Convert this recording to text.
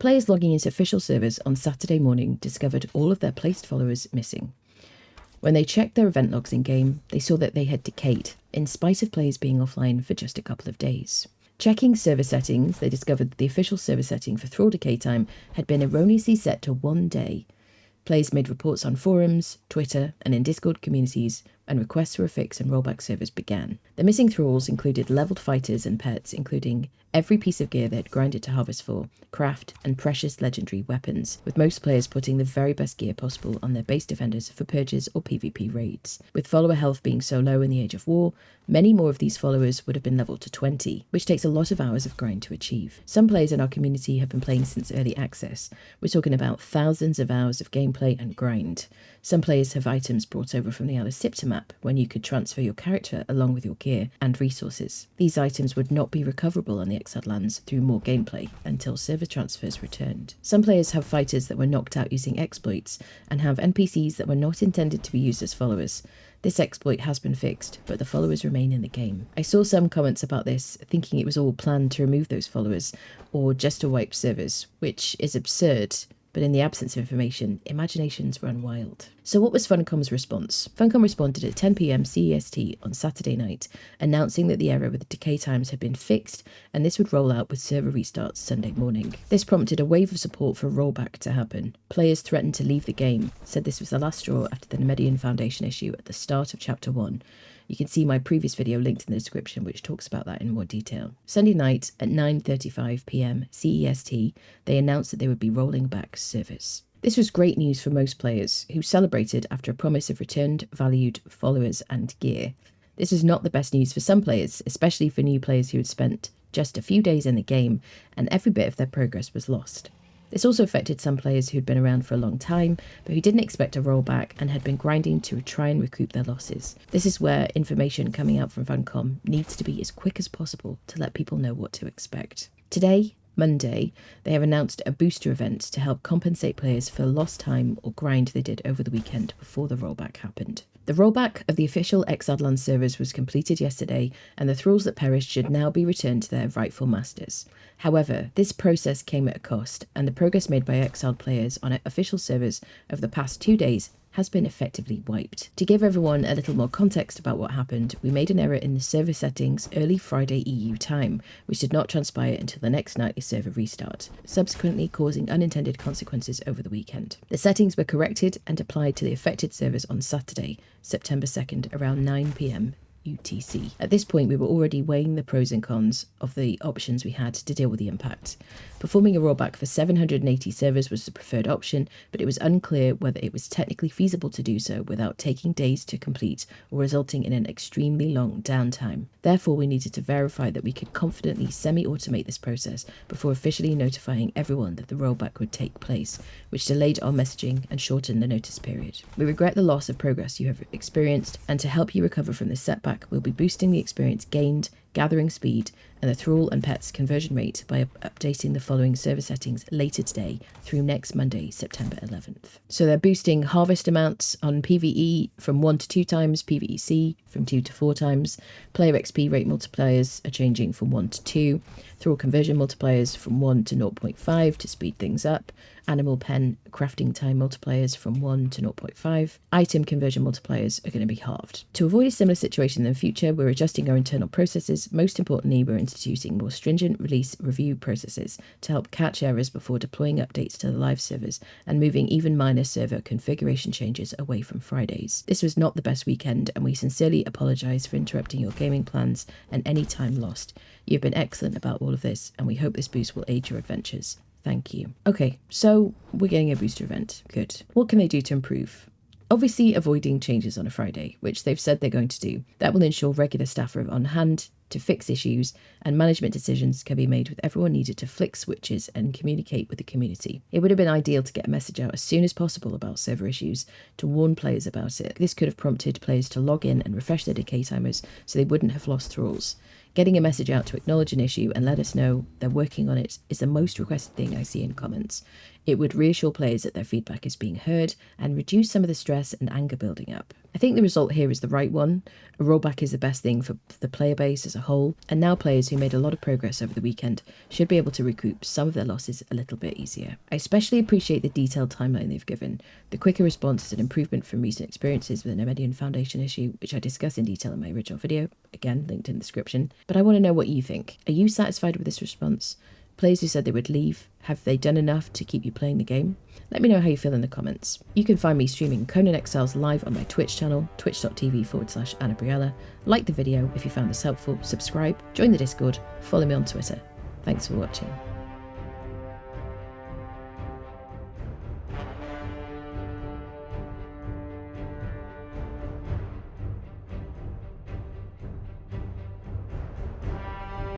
Players logging into official servers on Saturday morning discovered all of their placed followers missing. When they checked their event logs in-game, they saw that they had decayed, in spite of players being offline for just a couple of days. Checking server settings, they discovered that the official server setting for Thrall decay time had been erroneously set to 1 day. Players made reports on forums, Twitter, and in Discord communities, and requests for a fix and rollback servers began. The missing thralls included leveled fighters and pets, including every piece of gear they had grinded to harvest for, craft, and precious legendary weapons, with most players putting the very best gear possible on their base defenders for purges or PvP raids. With follower health being so low in the Age of War, many more of these followers would have been leveled to 20, which takes a lot of hours of grind to achieve. Some players in our community have been playing since early access. We're talking about thousands of hours of gameplay and grind. Some players have items brought over from the Allocypta map, when you could transfer your character along with your gear and resources. These items would not be recoverable on the Exiled lands through more gameplay until server transfers returned. Some players have fighters that were knocked out using exploits, and have NPCs that were not intended to be used as followers. This exploit has been fixed, but the followers remain in the game. I saw some comments about this, thinking it was all planned to remove those followers, or just to wipe servers, which is absurd. But in the absence of information, imaginations run wild. So what was Funcom's response? Funcom responded at 10 PM CEST on Saturday night, announcing that the error with the decay times had been fixed, and this would roll out with server restarts Sunday morning. This prompted a wave of support for Rollback to happen. Players threatened to leave the game, said this was the last straw after the Nemedian Foundation issue at the start of Chapter 1. You can see my previous video linked in the description, which talks about that in more detail. Sunday night at 9:35 PM CEST, they announced that they would be rolling back servers. This was great news for most players, who celebrated after a promise of returned valued followers and gear. This was not the best news for some players, especially for new players who had spent just a few days in the game, and every bit of their progress was lost. This also affected some players who'd been around for a long time, but who didn't expect a rollback and had been grinding to try and recoup their losses. This is where information coming out from Funcom needs to be as quick as possible to let people know what to expect. Today, Monday, they have announced a booster event to help compensate players for lost time or grind they did over the weekend before the rollback happened. The rollback of the official Exiled Land servers was completed yesterday, and the thralls that perished should now be returned to their rightful masters. However, this process came at a cost, and the progress made by exiled players on official servers over the past 2 days has been effectively wiped. To give everyone a little more context about what happened, we made an error in the server settings early Friday EU time, which did not transpire until the next nightly server restart, subsequently causing unintended consequences over the weekend. The settings were corrected and applied to the affected servers on Saturday, September 2nd, around 9 PM UTC. At this point, we were already weighing the pros and cons of the options we had to deal with the impact. Performing a rollback for 780 servers was the preferred option, but it was unclear whether it was technically feasible to do so without taking days to complete or resulting in an extremely long downtime. Therefore, we needed to verify that we could confidently semi-automate this process before officially notifying everyone that the rollback would take place, which delayed our messaging and shortened the notice period. We regret the loss of progress you have experienced, and to help you recover from this setback, we'll be boosting the experience gained, gathering speed, and the thrall and pets conversion rate by updating the following server settings later today through next Monday, September 11th. So they're boosting harvest amounts on PvE from 1 to 2 times, PvEC from 2 to 4 times, player XP rate multipliers are changing from 1 to 2, thrall conversion multipliers from 1 to 0.5 to speed things up, animal pen crafting time multipliers from 1 to 0.5, item conversion multipliers are going to be halved. To avoid a similar situation in the future, we're adjusting our internal processes. Most importantly, we're introducing more stringent release review processes to help catch errors before deploying updates to the live servers and moving even minor server configuration changes away from Fridays. This was not the best weekend, and we sincerely apologise for interrupting your gaming plans and any time lost. You've been excellent about all of this, and we hope this boost will aid your adventures. Thank you. Okay, so we're getting a booster event. Good. What can they do to improve? Obviously avoiding changes on a Friday, which they've said they're going to do. That will ensure regular staff are on hand to fix issues, and management decisions can be made with everyone needed to flick switches and communicate with the community. It would have been ideal to get a message out as soon as possible about server issues to warn players about it. This could have prompted players to log in and refresh their decay timers so they wouldn't have lost thralls. Getting a message out to acknowledge an issue and let us know they're working on it is the most requested thing I see in comments. It would reassure players that their feedback is being heard and reduce some of the stress and anger building up. I think the result here is the right one. A rollback is the best thing for the player base as a whole, and now players who made a lot of progress over the weekend should be able to recoup some of their losses a little bit easier. I especially appreciate the detailed timeline they've given. The quicker response is an improvement from recent experiences with the Nemedian Foundation issue, which I discussed in detail in my original video, again linked in the description. But I want to know what you think. Are you satisfied with this response? Players who said they would leave, have they done enough to keep you playing the game? Let me know how you feel in the comments. You can find me streaming Conan Exiles live on my Twitch channel, twitch.tv/AnnaBriella. Like the video if you found this helpful, subscribe, join the Discord, follow me on Twitter. Thanks for watching.